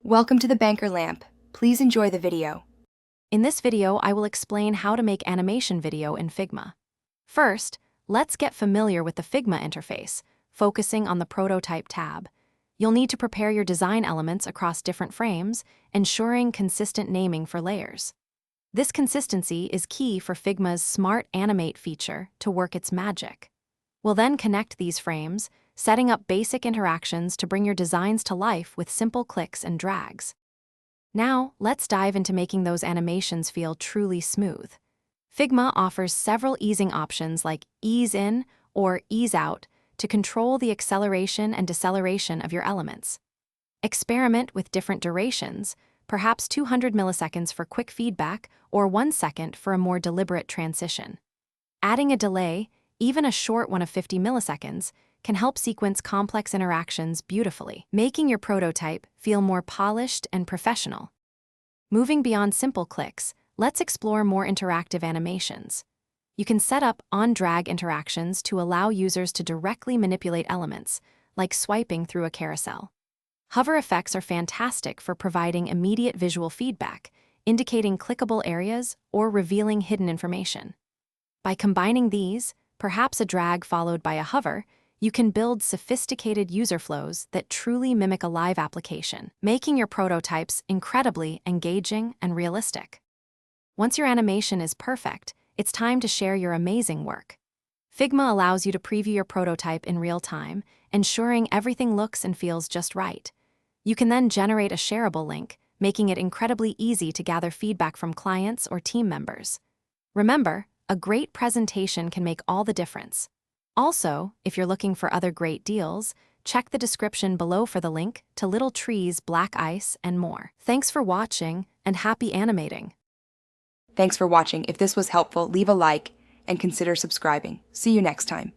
Welcome to the Banker Lamp. Please enjoy the video. In this video, I will explain how to make animation video in Figma. First, let's get familiar with the Figma interface, focusing on the Prototype tab. You'll need to prepare your design elements across different frames, ensuring consistent naming for layers. This consistency is key for Figma's Smart Animate feature to work its magic. We'll then connect these frames, setting up basic interactions to bring your designs to life with simple clicks and drags. Now, let's dive into making those animations feel truly smooth. Figma offers several easing options like ease in or ease out to control the acceleration and deceleration of your elements. Experiment with different durations, perhaps 200 milliseconds for quick feedback or 1 second for a more deliberate transition. Adding a delay, even a short one of 50 milliseconds, can help sequence complex interactions beautifully, making your prototype feel more polished and professional. Moving beyond simple clicks, let's explore more interactive animations. You can set up on-drag interactions to allow users to directly manipulate elements, like swiping through a carousel. Hover effects are fantastic for providing immediate visual feedback, indicating clickable areas or revealing hidden information. By combining these, perhaps a drag followed by a hover, you can build sophisticated user flows that truly mimic a live application, making your prototypes incredibly engaging and realistic. Once your animation is perfect, it's time to share your amazing work. Figma allows you to preview your prototype in real time, ensuring everything looks and feels just right. You can then generate a shareable link, making it incredibly easy to gather feedback from clients or team members. Remember, a great presentation can make all the difference. Also, if you're looking for other great deals, check the description below for the link to Little Trees, Black Ice, and more. Thanks for watching, and happy animating! Thanks for watching. If this was helpful, leave a like and consider subscribing. See you next time.